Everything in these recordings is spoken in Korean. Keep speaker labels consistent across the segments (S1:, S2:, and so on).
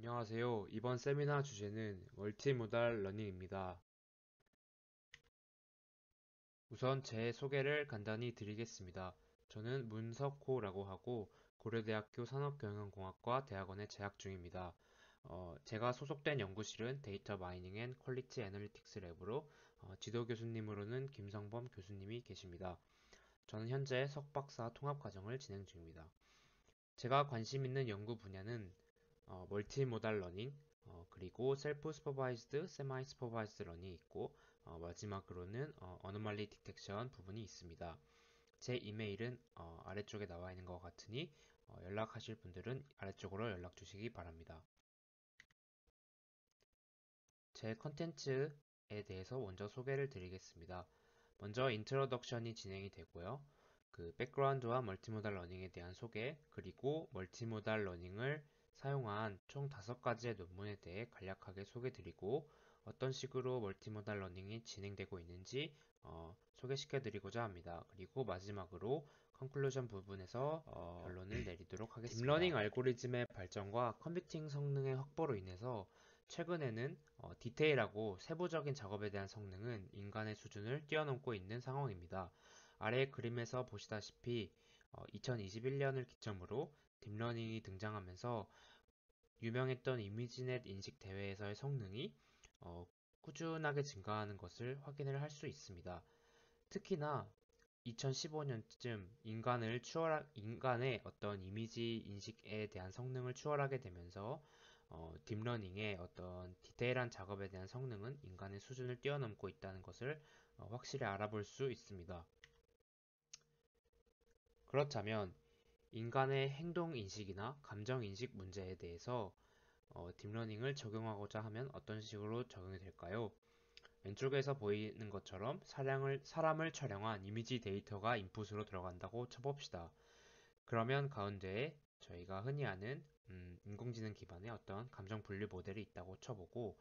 S1: 안녕하세요. 이번 세미나 주제는 멀티모달 러닝입니다. 우선 제 소개를 간단히 드리겠습니다. 저는 문석호라고 하고 고려대학교 산업경영공학과 대학원에 재학 중입니다. 제가 소속된 연구실은 데이터 마이닝 앤 퀄리티 애널리틱스 랩으로 지도 교수님으로는 김성범 교수님이 계십니다. 저는 현재 석박사 통합과정을 진행 중입니다. 제가 관심 있는 연구 분야는 멀티모달 러닝, 그리고 셀프 슈퍼바이즈드, 세마이 슈퍼바이즈드 러닝이 있고, 마지막으로는 어노말리 디텍션 부분이 있습니다. 제 이메일은 아래쪽에 나와 있는 것 같으니 연락하실 분들은 아래쪽으로 연락 주시기 바랍니다. 제 컨텐츠에 대해서 먼저 소개를 드리겠습니다. 먼저 인트로덕션이 진행이 되고요. 그 백그라운드와 멀티모달 러닝에 대한 소개, 그리고 멀티모달 러닝을 사용한 총 5가지의 논문에 대해 간략하게 소개드리고 어떤 식으로 멀티모달 러닝이 진행되고 있는지 소개시켜드리고자 합니다. 그리고 마지막으로 컨클루전 부분에서 결론을 내리도록 하겠습니다. 딥러닝 알고리즘의 발전과 컴퓨팅 성능의 확보로 인해서 최근에는 디테일하고 세부적인 작업에 대한 성능은 인간의 수준을 뛰어넘고 있는 상황입니다. 아래 그림에서 보시다시피 2021년을 기점으로 딥러닝이 등장하면서 유명했던 이미지넷 인식 대회에서의 성능이 꾸준하게 증가하는 것을 확인을 할 수 있습니다. 특히나 2015년쯤 인간의 어떤 이미지 인식에 대한 성능을 추월하게 되면서 딥러닝의 어떤 디테일한 작업에 대한 성능은 인간의 수준을 뛰어넘고 있다는 것을 확실히 알아볼 수 있습니다. 그렇다면 인간의 행동 인식이나 감정 인식 문제에 대해서 딥러닝을 적용하고자 하면 어떤 식으로 적용이 될까요? 왼쪽에서 보이는 것처럼 사람을 촬영한 이미지 데이터가 인풋으로 들어간다고 쳐봅시다. 그러면 가운데에 저희가 흔히 아는 인공지능 기반의 어떤 감정 분류 모델이 있다고 쳐보고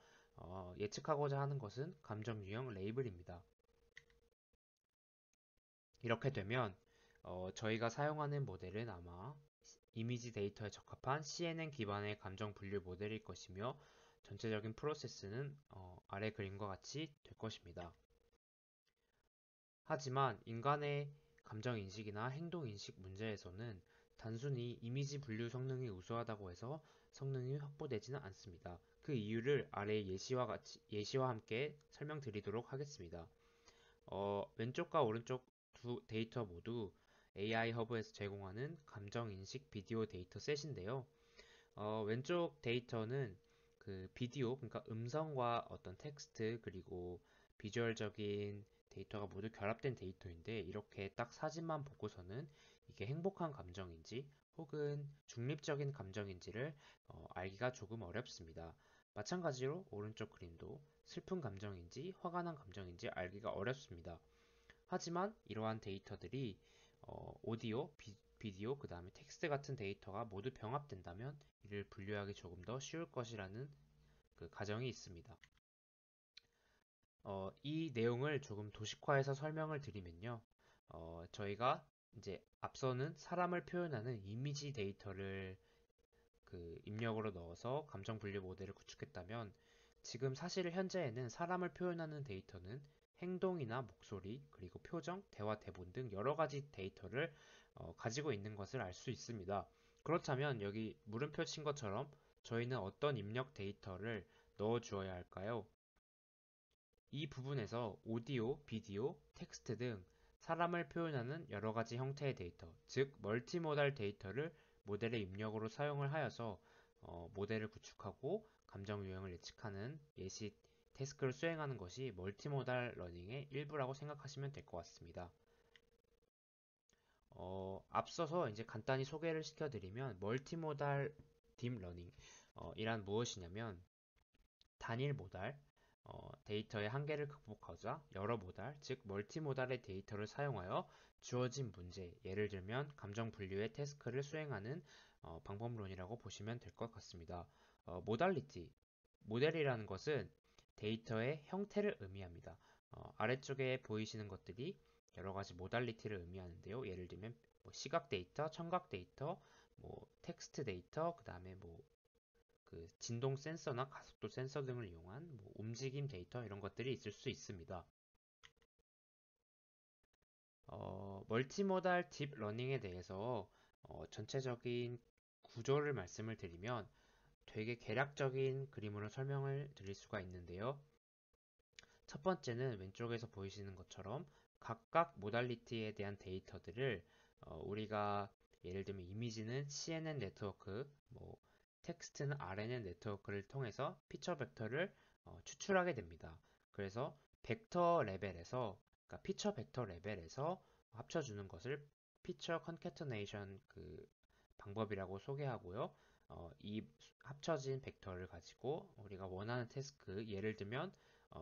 S1: 예측하고자 하는 것은 감정 유형 레이블입니다. 이렇게 되면 저희가 사용하는 모델은 아마 이미지 데이터에 적합한 CNN 기반의 감정 분류 모델일 것이며 전체적인 프로세스는 아래 그림과 같이 될 것입니다. 하지만 인간의 감정 인식이나 행동 인식 문제에서는 단순히 이미지 분류 성능이 우수하다고 해서 성능이 확보되지는 않습니다. 그 이유를 아래 예시와 함께 설명드리도록 하겠습니다. 왼쪽과 오른쪽 두 데이터 모두 AI 허브에서 제공하는 감정 인식 비디오 데이터 셋인데요. 왼쪽 데이터는 그 비디오, 그러니까 음성과 어떤 텍스트, 그리고 비주얼적인 데이터가 모두 결합된 데이터인데, 이렇게 딱 사진만 보고서는 이게 행복한 감정인지 혹은 중립적인 감정인지를 알기가 조금 어렵습니다. 마찬가지로 오른쪽 그림도 슬픈 감정인지 화가 난 감정인지 알기가 어렵습니다. 하지만 이러한 데이터들이 오디오, 비디오, 그 다음에 텍스트 같은 데이터가 모두 병합된다면 이를 분류하기 조금 더 쉬울 것이라는 그 가정이 있습니다. 이 내용을 조금 도식화해서 설명을 드리면요. 저희가 이제 앞서는 사람을 표현하는 이미지 데이터를 그 입력으로 넣어서 감정 분류 모델을 구축했다면 지금 사실 현재에는 사람을 표현하는 데이터는 행동이나 목소리, 그리고 표정, 대화 대본 등 여러 가지 데이터를 가지고 있는 것을 알 수 있습니다. 그렇다면 여기 물음표 친 것처럼 저희는 어떤 입력 데이터를 넣어 주어야 할까요? 이 부분에서 오디오, 비디오, 텍스트 등 사람을 표현하는 여러 가지 형태의 데이터, 즉 멀티모달 데이터를 모델의 입력으로 사용을 하여서 모델을 구축하고 감정 유형을 예측하는 예시 태스크를 수행하는 것이 멀티모달 러닝의 일부라고 생각하시면 될 것 같습니다. 앞서서 이제 간단히 소개를 시켜드리면 멀티모달 딥 러닝 이란 무엇이냐면 단일 모달, 데이터의 한계를 극복하자 여러 모달, 즉 멀티모달의 데이터를 사용하여 주어진 문제, 예를 들면 감정 분류의 태스크를 수행하는 방법론이라고 보시면 될 것 같습니다. 모달리티, 모델이라는 것은 데이터의 형태를 의미합니다. 아래쪽에 보이시는 것들이 여러 가지 모달리티를 의미하는데요. 예를 들면 뭐 시각 데이터, 청각 데이터, 뭐 텍스트 데이터, 그 다음에 뭐 그 진동 센서나 가속도 센서 등을 이용한 뭐 움직임 데이터 이런 것들이 있을 수 있습니다. 멀티모달 딥 러닝에 대해서 전체적인 구조를 말씀을 드리면 되게 개략적인 그림으로 설명을 드릴 수가 있는데요. 첫 번째는 왼쪽에서 보이시는 것처럼 각각 모달리티에 대한 데이터들을 우리가 예를 들면 이미지는 CNN 네트워크, 뭐 텍스트는 RNN 네트워크를 통해서 피처 벡터를 추출하게 됩니다. 그래서 벡터 레벨에서 그러니까 피처 벡터 레벨에서 합쳐주는 것을 피처 컨캐터네이션 그 방법이라고 소개하고요. 이 합쳐진 벡터를 가지고 우리가 원하는 태스크, 예를 들면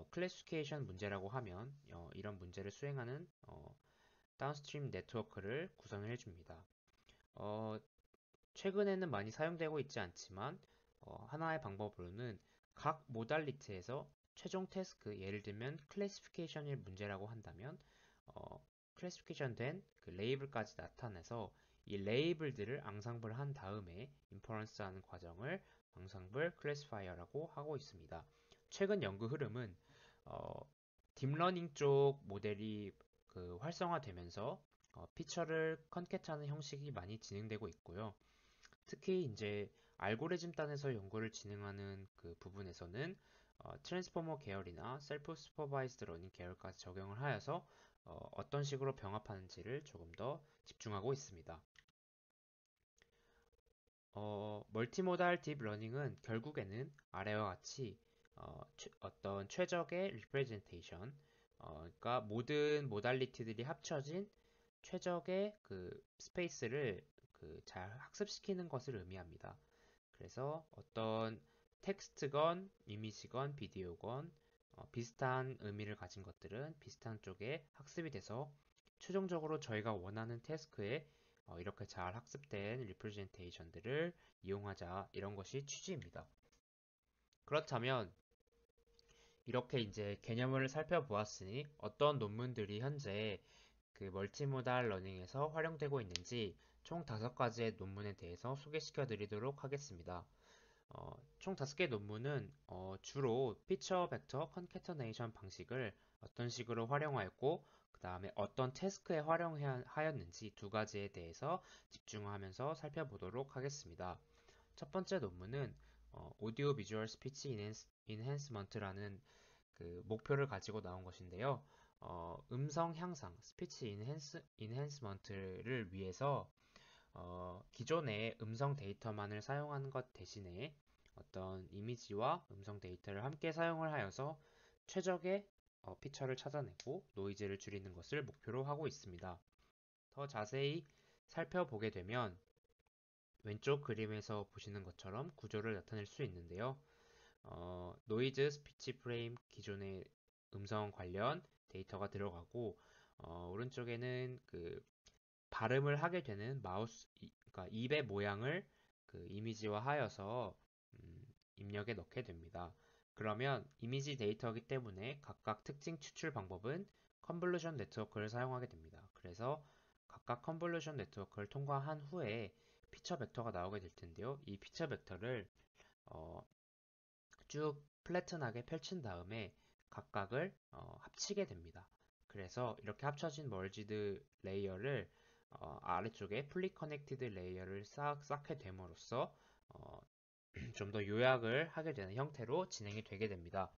S1: 클래시피케이션 문제라고 하면 이런 문제를 수행하는 다운스트림 네트워크를 구성을 해줍니다. 어, 최근에는 많이 사용되고 있지 않지만 하나의 방법으로는 각 모달리티에서 최종 태스크, 예를 들면 클래시피케이션의 문제라고 한다면 클래시피케이션 된 그 레이블까지 나타내서 이 레이블들을 앙상블 한 다음에 인퍼런스 하는 과정을 앙상블 클래시파이어라고 하고 있습니다. 최근 연구 흐름은 어, 딥러닝 쪽 모델이 그 활성화되면서 피처를 컨캣하는 형식이 많이 진행되고 있고요. 특히 이제 알고리즘 단에서 연구를 진행하는 그 부분에서는 트랜스포머 계열이나 셀프 슈퍼바이즈드 러닝 계열까지 적용을 하여서 떤 식으로 병합하는지를 조금 더 집중하고 있습니다. 멀티모달 딥 러닝은 결국에는 아래와 같이 떤 최적의 리프레젠테이션, 그러니까 모든 모달리티들이 합쳐진 최적의 그 스페이스를 그 잘 학습시키는 것을 의미합니다. 그래서 어떤 텍스트건, 이미지건, 비디오건 비슷한 의미를 가진 것들은 비슷한 쪽에 학습이 돼서 최종적으로 저희가 원하는 태스크에 이렇게 잘 학습된 리프레젠테이션들을 이용하자 이런 것이 취지입니다. 그렇다면 이렇게 이제 개념을 살펴보았으니 어떤 논문들이 현재 그 멀티모달 러닝에서 활용되고 있는지 총 5가지의 논문에 대해서 소개시켜 드리도록 하겠습니다. 총 5개 논문은 주로 피처 벡터 컨캐터네이션 방식을 어떤 식으로 활용하였고 그 다음에 어떤 태스크에 활용하였는지 2가지에 대해서 집중하면서 살펴보도록 하겠습니다. 첫 번째 논문은 오디오 비주얼 스피치 인핸스먼트라는 그 목표를 가지고 나온 것인데요. 음성 향상, 스피치 인핸스먼트를 위해서 기존의 음성 데이터만을 사용하는 것 대신에 어떤 이미지와 음성 데이터를 함께 사용을 하여서 최적의 피처를 찾아내고 노이즈를 줄이는 것을 목표로 하고 있습니다. 더 자세히 살펴보게 되면 왼쪽 그림에서 보시는 것처럼 구조를 나타낼 수 있는데요. 노이즈, 스피치 프레임, 기존의 음성 관련 데이터가 들어가고 오른쪽에는 그 발음을 하게 되는 그러니까 입의 모양을 그 이미지화 하여서 입력에 넣게 됩니다. 그러면 이미지 데이터이기 때문에 각각 특징 추출 방법은 컨볼루션 네트워크를 사용하게 됩니다. 그래서 각각 컨볼루션 네트워크를 통과한 후에 피처 벡터가 나오게 될 텐데요. 이 피처 벡터를 어, 쭉 플래튼하게 펼친 다음에 각각을 합치게 됩니다. 그래서 이렇게 합쳐진 멀지드 레이어를 아래쪽에 풀리 커넥티드 레이어를 쌓게 됨으로써 좀 더 요약을 하게 되는 형태로 진행이 되게 됩니다.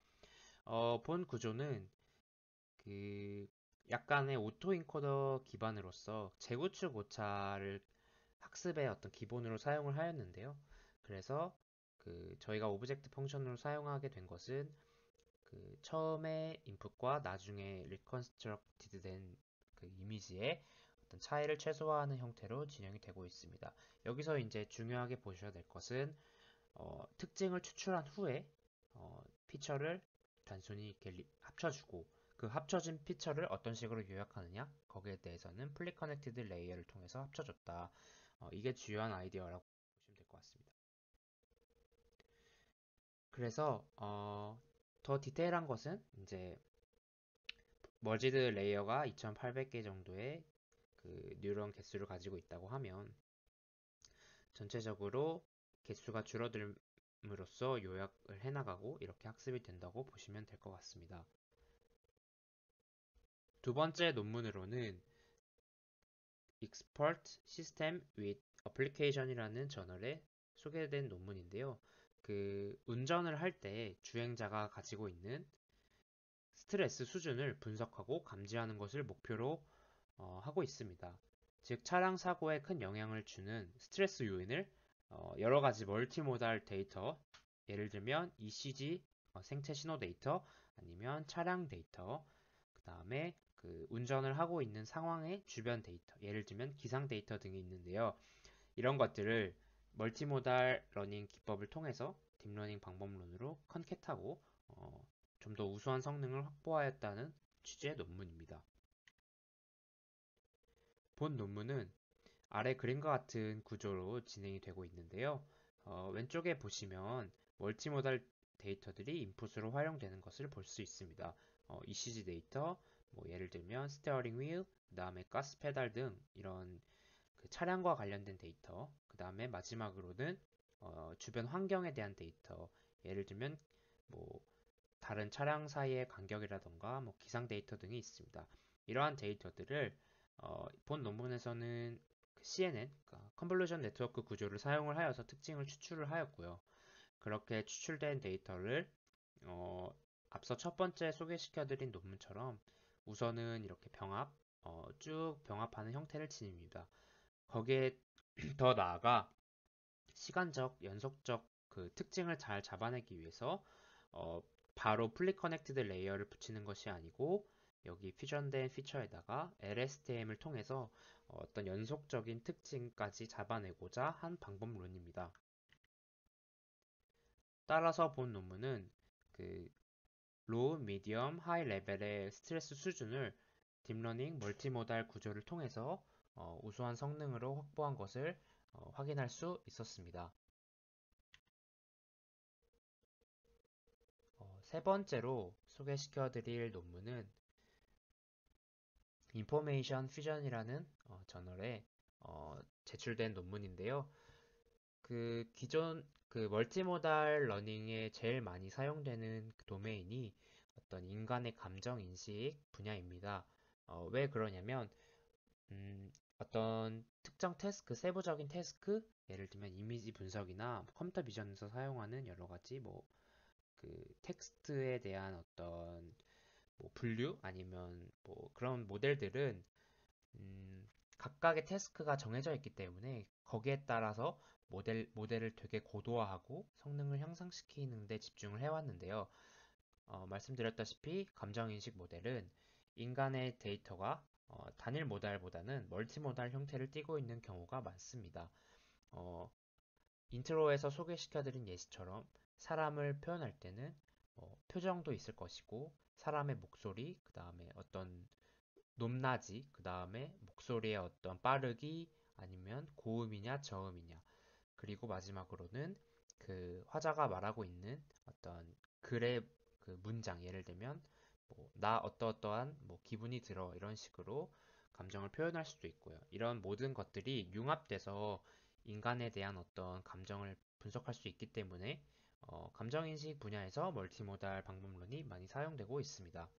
S1: 본 구조는 그 약간의 오토 인코더 기반으로서 재구축 오차를 학습의 어떤 기본으로 사용을 하였는데요. 그래서 그 저희가 오브젝트 펑션으로 사용하게 된 것은 그 처음에 인풋과 나중에 리컨스트럭티드 된 그 이미지의 어떤 차이를 최소화하는 형태로 진행이 되고 있습니다. 여기서 이제 중요하게 보셔야 될 것은 특징을 추출한 후에 피처를 단순히 이렇게 합쳐주고 그 합쳐진 피처를 어떤 식으로 요약하느냐 거기에 대해서는 플리 커넥티드 레이어를 통해서 합쳐줬다. 이게 주요한 아이디어라고 보시면 될 것 같습니다. 그래서 더 디테일한 것은 이제 머지드 레이어가 2800개 정도의 그 뉴런 개수를 가지고 있다고 하면 전체적으로 개수가 그림으로써 요약을 해나가고 이렇게 학습이 된다고 보시면 될 것 같습니다. 두 번째 논문으로는 Expert System with Application이라는 저널에 소개된 논문인데요. 운전을 할 때 주행자가 가지고 있는 스트레스 수준을 분석하고 감지하는 것을 목표로 하고 있습니다. 즉, 차량 사고에 큰 영향을 주는 스트레스 요인을 여러 가지 멀티모달 데이터, 예를 들면 ECG, 생체 신호 데이터, 아니면 차량 데이터, 그 다음에 운전을 하고 있는 상황의 주변 데이터, 예를 들면 기상 데이터 등이 있는데요. 이런 것들을 멀티모달 러닝 기법을 통해서 딥러닝 방법론으로 컨캣하고 좀 더 우수한 성능을 확보하였다는 취지의 논문입니다. 본 논문은 아래 그림과 같은 구조로 진행이 되고 있는데요. 왼쪽에 보시면 멀티모달 데이터들이 인풋으로 활용되는 것을 볼 수 있습니다. ECG 데이터, 뭐 예를 들면 스티어링 휠, 그 다음에 가스 페달 등 이런 차량과 관련된 데이터, 그 다음에 마지막으로는 주변 환경에 대한 데이터, 예를 들면 뭐 다른 차량 사이의 간격이라던가 뭐 기상 데이터 등이 있습니다. 이러한 데이터들을 본 논문에서는 CNN, 그러니까 컨볼루션 네트워크 구조를 사용을 하여서 특징을 추출을 하였고요. 그렇게 추출된 데이터를 어, 앞서 첫 번째 소개시켜드린 논문처럼 우선은 이렇게 쭉 병합하는 형태를 지닙니다. 거기에 더 나아가 시간적, 연속적 특징을 잘 잡아내기 위해서 어, 바로 플리 커넥티드 레이어를 붙이는 것이 아니고 여기 퓨전된 피처에다가 LSTM을 통해서 어떤 연속적인 특징까지 잡아내고자 한 방법론입니다. 따라서 본 논문은 그 로우, 미디엄, 하이 레벨의 스트레스 수준을 딥러닝 멀티모달 구조를 통해서 우수한 성능으로 확보한 것을 확인할 수 있었습니다. 세 번째로 소개시켜 드릴 논문은 인포메이션 퓨전이라는 저널에 제출된 논문인데요. 기존 멀티모달 러닝에 제일 많이 사용되는 도메인이 어떤 인간의 감정 인식 분야입니다. 왜 그러냐면 어떤 특정 태스크, 세부적인 태스크, 예를 들면 이미지 분석이나 컴퓨터 비전에서 사용하는 여러 가지 텍스트에 대한 어떤 분류 아니면 그런 모델들은 음, 각각의 태스크가 정해져 있기 때문에 거기에 따라서 모델을 되게 고도화하고 성능을 향상시키는 데 집중을 해왔는데요. 말씀드렸다시피 감정인식 모델은 인간의 데이터가 단일 모달보다는 멀티모달 형태를 띠고 있는 경우가 많습니다. 어, 인트로에서 소개시켜드린 예시처럼 사람을 표현할 때는 표정도 있을 것이고 사람의 목소리, 그 다음에 어떤 높낮이, 그 다음에 목소리의 어떤 빠르기 아니면 고음이냐 저음이냐 그리고 마지막으로는 화자가 말하고 있는 어떤 글의 문장 예를 들면 나 어떠어떠한 기분이 들어 이런 식으로 감정을 표현할 수도 있고요. 이런 모든 것들이 융합돼서 인간에 대한 어떤 감정을 분석할 수 있기 때문에 감정인식 분야에서 멀티모달 방법론이 많이 사용되고 있습니다.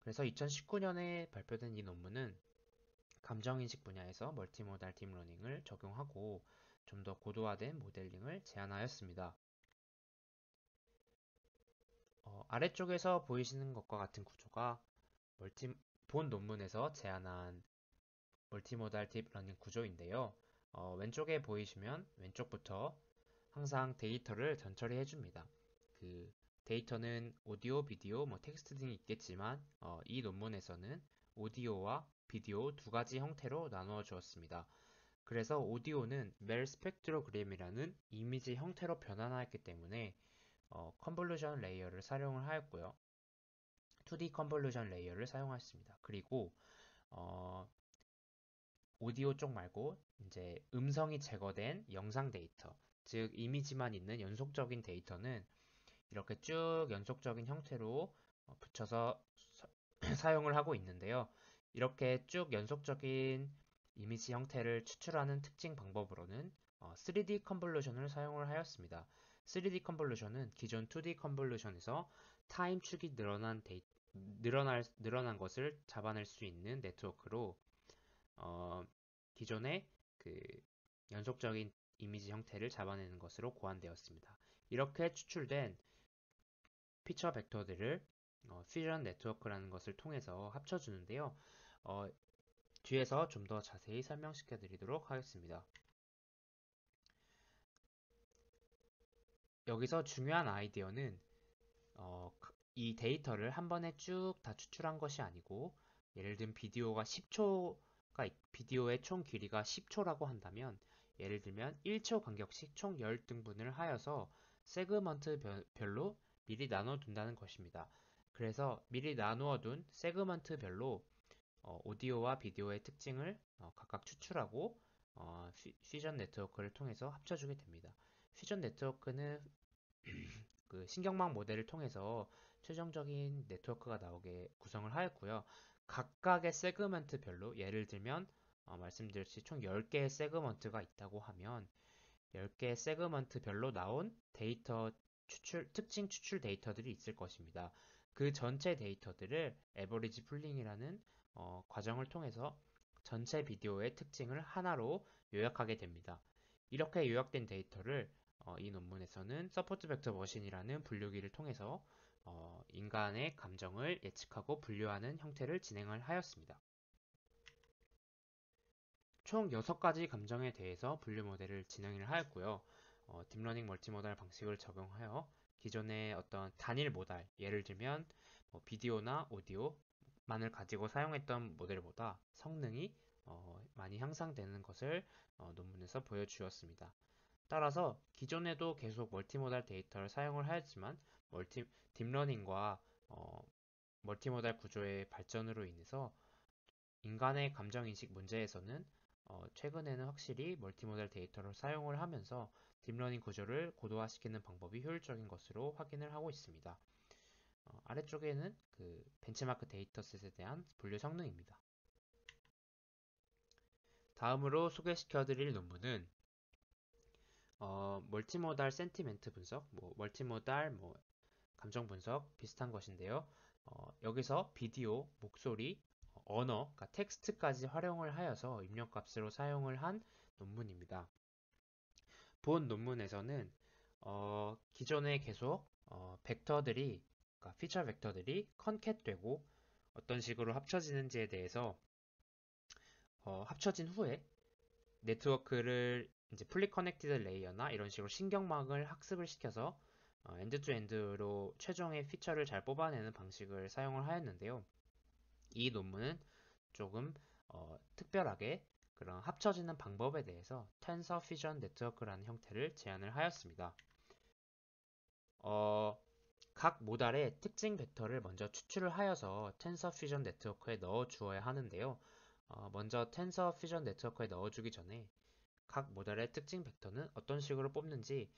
S1: 그래서 2019년에 발표된 이 논문은 감정인식 분야에서 멀티모달 딥러닝을 적용하고 좀 더 고도화된 모델링을 제안하였습니다. 아래쪽에서 보이시는 것과 같은 구조가 멀티, 본 논문에서 제안한 멀티모달 딥러닝 구조인데요. 왼쪽에 보이시면 왼쪽부터 항상 데이터를 전처리 해줍니다. 데이터는 오디오, 비디오, 텍스트 등이 있겠지만 이 논문에서는 오디오와 비디오 두 가지 형태로 나누어 주었습니다. 그래서 오디오는 멜 스펙트로그램이라는 이미지 형태로 변환하였기 때문에 컨볼루션 레이어를 사용을 하였고요. 2D 컨볼루션 레이어를 사용하였습니다. 그리고 어, 오디오 쪽 말고 이제 음성이 제거된 영상 데이터, 즉 이미지만 있는 연속적인 데이터는 이렇게 쭉 연속적인 형태로 붙여서 사용을 하고 있는데요. 이렇게 쭉 연속적인 이미지 형태를 추출하는 특징 방법으로는 3D 컨볼루션을 사용을 하였습니다. 3D 컨볼루션은 기존 2D 컨볼루션에서 타임 축이 늘어난 것을 잡아낼 수 있는 네트워크로 기존의 그 연속적인 이미지 형태를 잡아내는 것으로 고안되었습니다. 이렇게 추출된 피처 벡터들을 퓨전 네트워크라는 것을 통해서 합쳐주는데요. 뒤에서 좀 더 자세히 설명시켜 드리도록 하겠습니다. 여기서 중요한 아이디어는 이 데이터를 한 번에 쭉 다 추출한 것이 아니고, 예를 들면 비디오의 총 길이가 10초라고 한다면, 예를 들면 1초 간격씩 총 10등분을 하여서 세그먼트별로 미리 나눠둔다는 것입니다. 그래서 미리 나누어둔 세그먼트별로 오디오와 비디오의 특징을 각각 추출하고 퓨전 네트워크를 통해서 합쳐주게 됩니다. 퓨전 네트워크는 그 신경망 모델을 통해서 최종적인 네트워크가 나오게 구성을 하였고요. 각각의 세그먼트별로 예를 들면 말씀드렸듯이 총 10개의 세그먼트가 있다고 하면 10개의 세그먼트별로 나온 특징 추출 데이터들이 있을 것입니다. 그 전체 데이터들을 에버리지 풀링이라는 과정을 통해서 전체 비디오의 특징을 하나로 요약하게 됩니다. 이렇게 요약된 데이터를 이 논문에서는 서포트 벡터 머신이라는 분류기를 통해서 인간의 감정을 예측하고 분류하는 형태를 진행을 하였습니다. 총 6가지 감정에 대해서 분류 모델을 진행을 하였고요. 딥러닝 멀티모달 방식을 적용하여 기존의 어떤 단일 모달, 예를 들면 비디오나 오디오만을 가지고 사용했던 모델보다 성능이 많이 향상되는 것을 논문에서 보여주었습니다. 따라서 기존에도 계속 멀티모달 데이터를 사용을 하였지만 딥러닝과 멀티모달 구조의 발전으로 인해서 인간의 감정인식 문제에서는 최근에는 확실히 멀티모달 데이터를 사용을 하면서 딥러닝 구조를 고도화시키는 방법이 효율적인 것으로 확인을 하고 있습니다. 아래쪽에는 그 벤치마크 데이터셋에 대한 분류 성능입니다. 다음으로 소개시켜드릴 논문은 멀티모달 센티멘트 분석, 멀티모달 감정 분석 비슷한 것인데요. 여기서 비디오, 목소리, 언어, 그러니까 텍스트까지 활용을 하여서 입력값으로 사용을 한 논문입니다. 본 논문에서는 기존에 계속 벡터들이, 그러니까 피처 벡터들이 컨캣되고 어떤 식으로 합쳐지는지에 대해서 합쳐진 후에 네트워크를 이제 풀리 커넥티드 레이어나 이런 식으로 신경망을 학습을 시켜서 엔드 투 엔드로 최종의 피처를 잘 뽑아내는 방식을 사용을 하였는데요. 이 논문은 조금 특별하게 그런 합쳐지는 방법에 대해서 텐서 퓨전 네트워크라는 형태를 제안을 하였습니다. 각 모달의 특징 벡터를 먼저 추출을 하여서 텐서 퓨전 네트워크에 넣어 주어야 하는데요. 먼저 텐서 퓨전 네트워크에 넣어주기 전에 각 모델의 특징 벡터는 어떤 식으로 뽑는지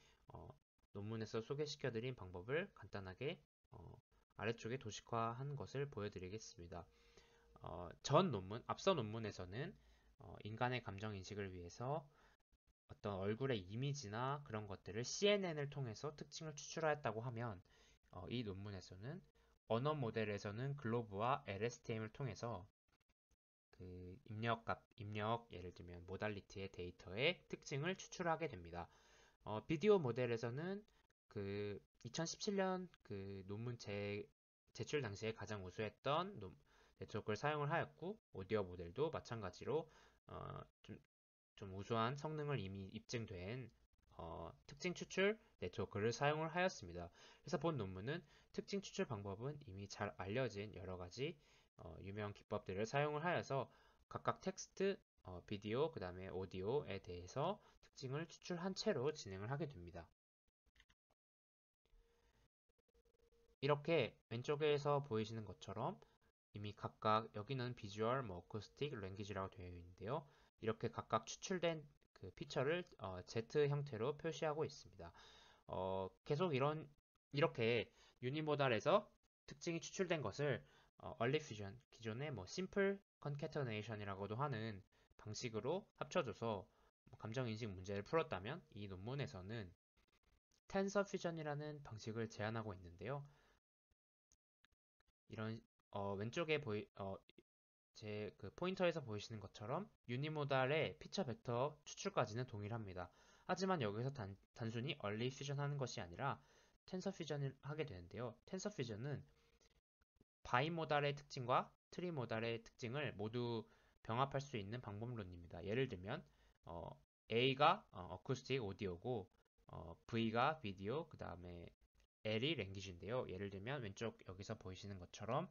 S1: 논문에서 소개시켜드린 방법을 간단하게 아래쪽에 도식화한 것을 보여드리겠습니다. 앞서 논문에서는 인간의 감정 인식을 위해서 어떤 얼굴의 이미지나 그런 것들을 CNN을 통해서 특징을 추출하였다고 하면 이 논문에서는 언어 모델에서는 글로브와 LSTM을 통해서 그 예를 들면 모달리티의 데이터의 특징을 추출하게 됩니다. 비디오 모델에서는 그 2017년 그 논문 제출 당시에 가장 우수했던 네트워크를 사용을 하였고, 오디오 모델도 마찬가지로 어, 좀 우수한 성능을 이미 입증된 특징 추출 네트워크를 사용을 하였습니다. 그래서 본 논문은 특징 추출 방법은 이미 잘 알려진 여러 가지 유명 기법들을 사용을 하여서 각각 텍스트, 비디오, 그 다음에 오디오에 대해서 특징을 추출한 채로 진행을 하게 됩니다. 이렇게 왼쪽에서 보이시는 것처럼 이미 각각 여기는 비주얼, 어쿠스틱, 랭귀지라고 되어 있는데요. 이렇게 각각 추출된 그 피처를 Z 형태로 표시하고 있습니다. 계속 이렇게 유니모달에서 특징이 추출된 것을 얼리 퓨전, 기존의 심플 컨캐터네이션이라고도 하는 방식으로 합쳐줘서 감정인식 문제를 풀었다면 이 논문에서는 텐서 퓨전이라는 방식을 제안하고 있는데요. 이런 왼쪽에 제 그 포인터에서 보이시는 것처럼 유니모달의 피처 벡터 추출까지는 동일합니다. 하지만 여기서 단순히 얼리 퓨전 하는 것이 아니라 텐서 퓨전을 하게 되는데요. 텐서 퓨전은 바이모달의 특징과 트리모달의 특징을 모두 병합할 수 있는 방법론입니다. 예를 들면 어, A가 어쿠스틱 오디오고 V가 비디오, 그 다음에 L이 랭귀지인데요. 예를 들면 왼쪽 여기서 보이시는 것처럼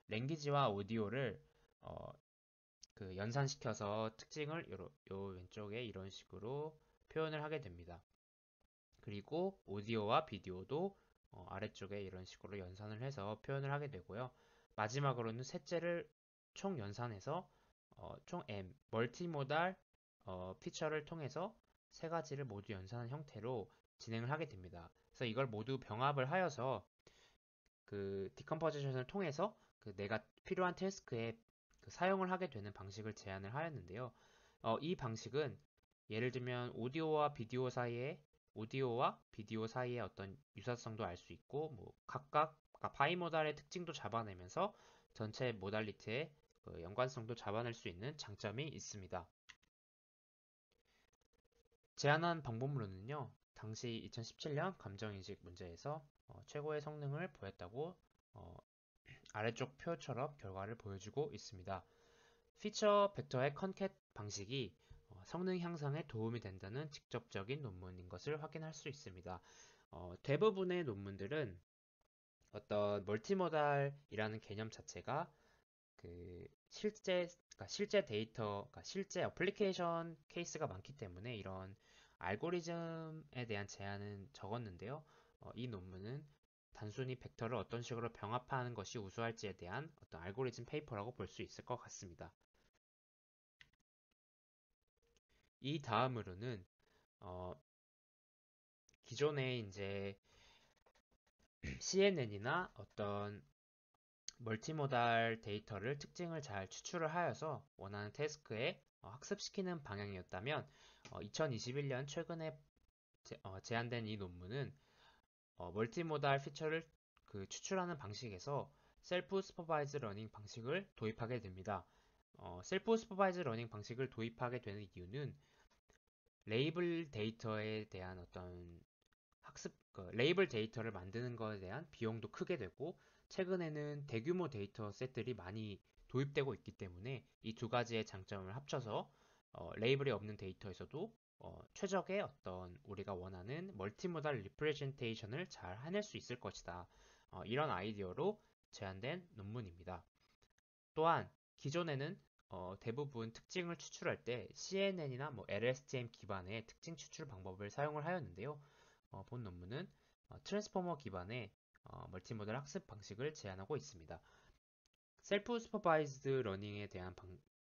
S1: 랭귀지와 오디오를 어, 그 연산시켜서 특징을 요 왼쪽에 이런 식으로 표현을 하게 됩니다. 그리고 오디오와 비디오도 아래쪽에 이런 식으로 연산을 해서 표현을 하게 되고요. 마지막으로는 셋째를 총 연산해서 총 M, 멀티모달 피처를 통해서 세 가지를 모두 연산한 형태로 진행을 하게 됩니다. 그래서 이걸 모두 병합을 하여서 그 디컴포지션을 통해서 그 내가 필요한 태스크에 그 사용을 하게 되는 방식을 제안을 하였는데요. 이 방식은 예를 들면 오디오와 비디오 사이의 어떤 유사성도 알 수 있고 뭐 각각 그러니까 바이모달의 특징도 잡아내면서 전체 모달리티의 그 연관성도 잡아낼 수 있는 장점이 있습니다. 제안한 방법론은요. 당시 2017년 감정인식 문제에서 최고의 성능을 보였다고 어, 아래쪽 표처럼 결과를 보여주고 있습니다. 피처 벡터의 컨캣 방식이 성능 향상에 도움이 된다는 직접적인 논문인 것을 확인할 수 있습니다. 대부분의 논문들은 어떤 멀티모달이라는 개념 자체가 그 실제 데이터, 그러니까 실제 어플리케이션 케이스가 많기 때문에 이런 알고리즘에 대한 제안은 적었는데요. 이 논문은 단순히 벡터를 어떤 식으로 병합하는 것이 우수할지에 대한 어떤 알고리즘 페이퍼라고 볼 수 있을 것 같습니다. 이 다음으로는 어, 기존에 이제 CNN이나 어떤 멀티모달 데이터를 특징을 잘 추출을 하여서 원하는 태스크에 학습시키는 방향이었다면 2021년 최근에 제안된 이 논문은 멀티모달 피처를 그 추출하는 방식에서 셀프 슈퍼바이즈 러닝 방식을 도입하게 됩니다. 셀프 슈퍼바이즈 러닝 방식을 도입하게 되는 이유는 레이블 데이터에 대한 어떤 레이블 데이터를 만드는 것에 대한 비용도 크게 되고 최근에는 대규모 데이터 셋들이 많이 도입되고 있기 때문에 이 두 가지의 장점을 합쳐서 레이블이 없는 데이터에서도 최적의 어떤 우리가 원하는 멀티모달 리프레젠테이션을 잘 해낼 수 있을 것이다. 이런 아이디어로 제안된 논문입니다. 또한 기존에는 대부분 특징을 추출할 때 CNN이나 뭐 LSTM 기반의 특징 추출 방법을 사용을 하였는데요. 본 논문은 트랜스포머 기반의 멀티모델 학습 방식을 제안하고 있습니다. 셀프 슈퍼바이즈드 러닝에 대한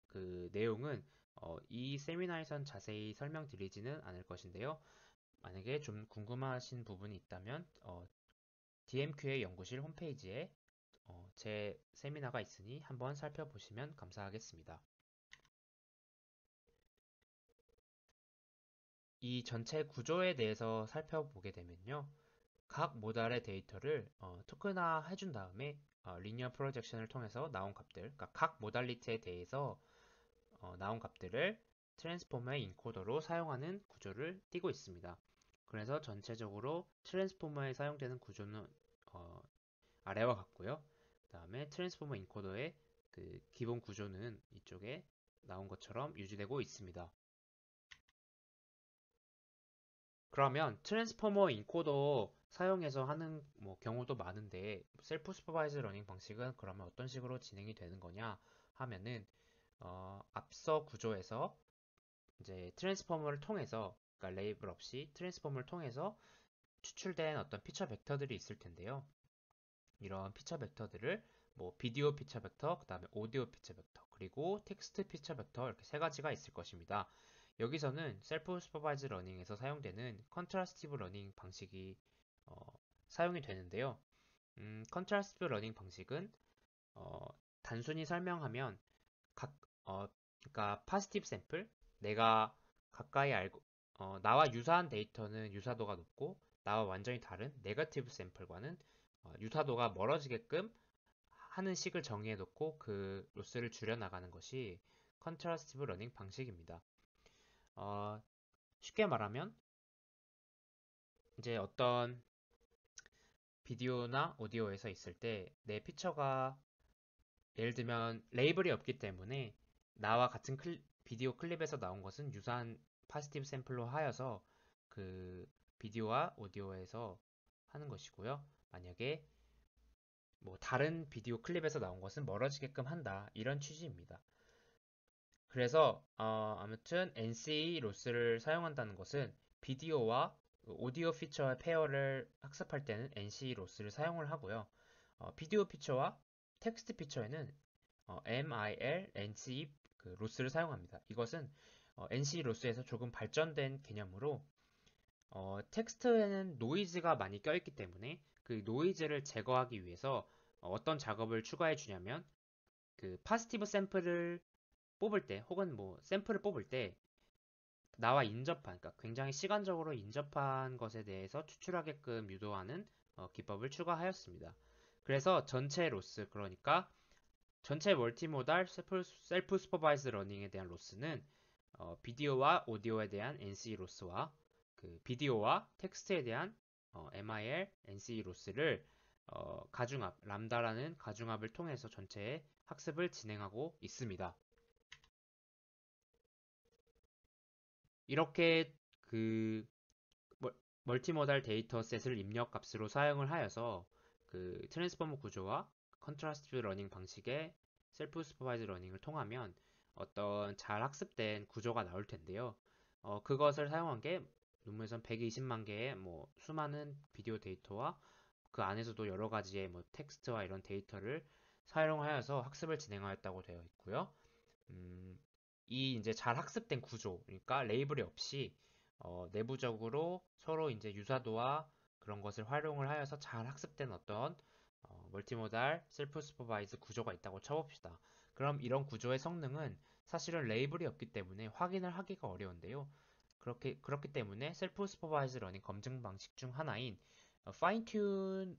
S1: 그 내용은 이 세미나에선 자세히 설명드리지는 않을 것인데요. 만약에 좀 궁금하신 부분이 있다면 DMQ의 연구실 홈페이지에 제 세미나가 있으니 한번 살펴보시면 감사하겠습니다. 이 전체 구조에 대해서 살펴보게 되면요. 각 모달의 데이터를 토큰화 해준 다음에 리니어 프로젝션을 통해서 나온 값들, 그러니까 각 모달리티에 대해서 나온 값들을 트랜스포머의 인코더로 사용하는 구조를 띠고 있습니다. 그래서 전체적으로 트랜스포머에 사용되는 구조는 어, 아래와 같고요. 그 다음에 트랜스포머 인코더의 그 기본 구조는 이쪽에 나온 것처럼 유지되고 있습니다. 그러면 트랜스포머 인코더 사용해서 하는 뭐 경우도 많은데 셀프 슈퍼바이즈 러닝 방식은 그러면 어떤 식으로 진행이 되는 거냐 하면은 앞서 구조에서 이제 트랜스포머를 통해서 그러니까 레이블 없이 트랜스포머를 통해서 추출된 어떤 피처 벡터들이 있을 텐데요. 이런 피처 벡터들을 뭐 비디오 피처 벡터, 그 다음에 오디오 피처 벡터, 그리고 텍스트 피처 벡터 이렇게 세 가지가 있을 것입니다. 여기서는 셀프 슈퍼바이즈 러닝에서 사용되는 컨트라스티브 러닝 방식이 어, 사용이 되는데요. 컨트라스티브 러닝 방식은 어, 단순히 설명하면 각 그러니까 파지티브 샘플 내가 가까이 알고 나와 유사한 데이터는 유사도가 높고 나와 완전히 다른 네거티브 샘플과는 유사도가 멀어지게끔 하는 식을 정의해 놓고 그 로스를 줄여 나가는 것이 컨트라스티브 러닝 방식입니다. 어, 쉽게 말하면 이제 어떤 비디오나 오디오에서 있을 때 내 피처가 예를 들면 레이블이 없기 때문에 나와 같은 비디오 클립에서 나온 것은 유사한 파지티브 샘플로 하여서 그 비디오와 오디오에서 하는 것이고요. 만약에 뭐 다른 비디오 클립에서 나온 것은 멀어지게끔 한다. 이런 취지입니다. 그래서 아무튼 NC 로스를 사용한다는 것은 비디오와 오디오 피처의 페어를 학습할 때는 NC 로스를 사용을 하고요. 비디오 피처와 텍스트 피처에는 MIL, NC 그 로스를 사용합니다. 이것은 NC 로스에서 조금 발전된 개념으로 텍스트에는 노이즈가 많이 껴있기 때문에 그 노이즈를 제거하기 위해서 어떤 작업을 추가해 주냐면 그 파지티브 샘플을 뽑을 때 혹은 뭐 샘플을 뽑을 때 나와 인접한 그러니까 굉장히 시간적으로 인접한 것에 대해서 추출하게끔 유도하는 기법을 추가하였습니다. 그래서 전체 로스 그러니까 전체 멀티모달 셀프 슈퍼바이즈 러닝에 대한 로스는 비디오와 오디오에 대한 NC 로스와 그 비디오와 텍스트에 대한 MIL, NC 로스를 가중합, 람다라는 가중합을 통해서 전체 학습을 진행하고 있습니다. 이렇게 그 멀티모달 데이터셋을 입력 값으로 사용을 하여서 그 트랜스포머 구조와 컨트라스트 러닝 방식의 셀프 슈퍼바이즈 러닝을 통하면 어떤 잘 학습된 구조가 나올 텐데요. 그것을 사용한 게 논문에선 120만 개의 뭐 수많은 비디오 데이터와 그 안에서도 여러 가지의 뭐 텍스트와 이런 데이터를 사용하여서 학습을 진행하였다고 되어 있고요. 이 이제 잘 학습된 구조, 그러니까 레이블이 없이 내부적으로 서로 이제 유사도와 그런 것을 활용을 하여서 잘 학습된 어떤 멀티모달 셀프 슈퍼바이즈 구조가 있다고 쳐봅시다. 그럼 이런 구조의 성능은 사실은 레이블이 없기 때문에 확인을 하기가 어려운데요. 그렇기 때문에 셀프 슈퍼바이즈 러닝 검증 방식 중 하나인 파인 튠한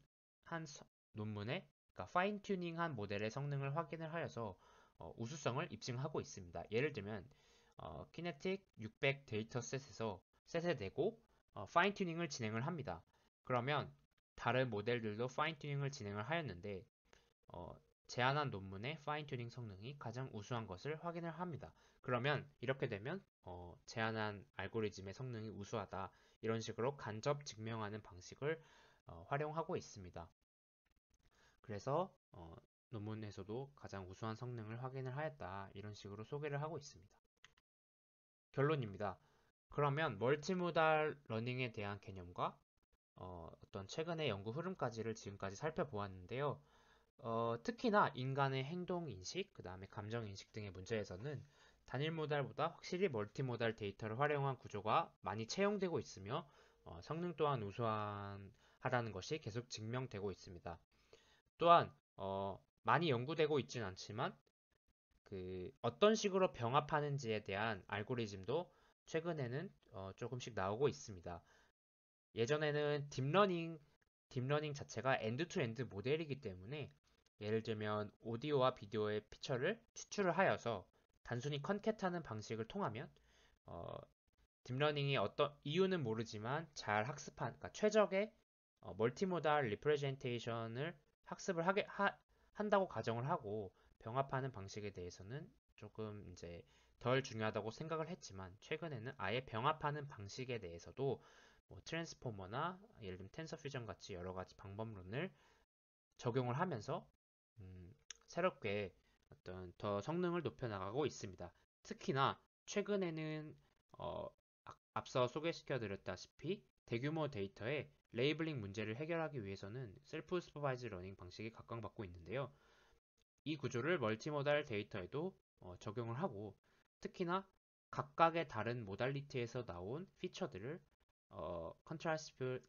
S1: 논문에 그러니까 파인 튜닝한 모델의 성능을 확인을 하여서 우수성을 입증하고 있습니다. 예를 들면 키네틱 600 데이터 셋에 내고 파인 튜닝을 진행을 합니다. 그러면 다른 모델들도 파인 튜닝을 진행을 하였는데 어, 제안한 논문의 파인 튜닝 성능이 가장 우수한 것을 확인을 합니다. 그러면 이렇게 되면 제안한 알고리즘의 성능이 우수하다 이런 식으로 간접 증명하는 방식을 활용하고 있습니다. 그래서 논문에서도 가장 우수한 성능을 확인을 하였다 이런 식으로 소개를 하고 있습니다. 결론입니다. 그러면 멀티모달 러닝에 대한 개념과 떤 최근의 연구 흐름까지를 지금까지 살펴보았는데요. 특히나 인간의 행동 인식, 그 다음에 감정 인식 등의 문제에서는 단일 모달보다 확실히 멀티모달 데이터를 활용한 구조가 많이 채용되고 있으며 성능 또한 우수하다는 것이 계속 증명되고 있습니다. 또한 많이 연구되고 있지는 않지만 그 어떤 식으로 병합하는지에 대한 알고리즘도 최근에는 조금씩 나오고 있습니다. 예전에는 딥러닝 자체가 엔드 투엔드 모델이기 때문에 예를 들면 오디오와 비디오의 피처를 추출을 하여서 단순히 컨캣하는 방식을 통하면 어, 딥러닝이 어떤 이유는 모르지만 잘 학습한 그러니까 최적의 멀티모달 리프레젠테이션을 학습을 한다고 가정을 하고 병합하는 방식에 대해서는 조금 이제 덜 중요하다고 생각을 했지만 최근에는 아예 병합하는 방식에 대해서도 뭐 트랜스포머나 예를 들면 텐서 퓨전 같이 여러 가지 방법론을 적용을 하면서 음, 새롭게 어떤 더 성능을 높여 나가고 있습니다. 특히나 최근에는 어, 앞서 소개시켜 드렸다시피 대규모 데이터의 레이블링 문제를 해결하기 위해서는 셀프 슈퍼바이즈 러닝 방식이 각광받고 있는데요. 이 구조를 멀티모달 데이터에도 적용을 하고 특히나 각각의 다른 모달리티에서 나온 피처들을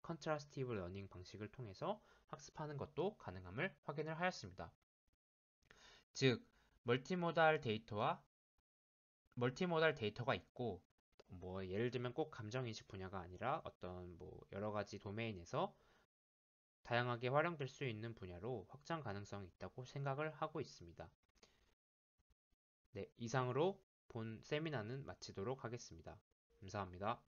S1: 컨트라스티브 러닝 방식을 통해서 학습하는 것도 가능함을 확인을 하였습니다. 즉 멀티모달 데이터가 있고 뭐 예를 들면 꼭 감정인식 분야가 아니라 어떤 뭐 여러 가지 도메인에서 다양하게 활용될 수 있는 분야로 확장 가능성이 있다고 생각을 하고 있습니다. 네, 이상으로 본 세미나는 마치도록 하겠습니다. 감사합니다.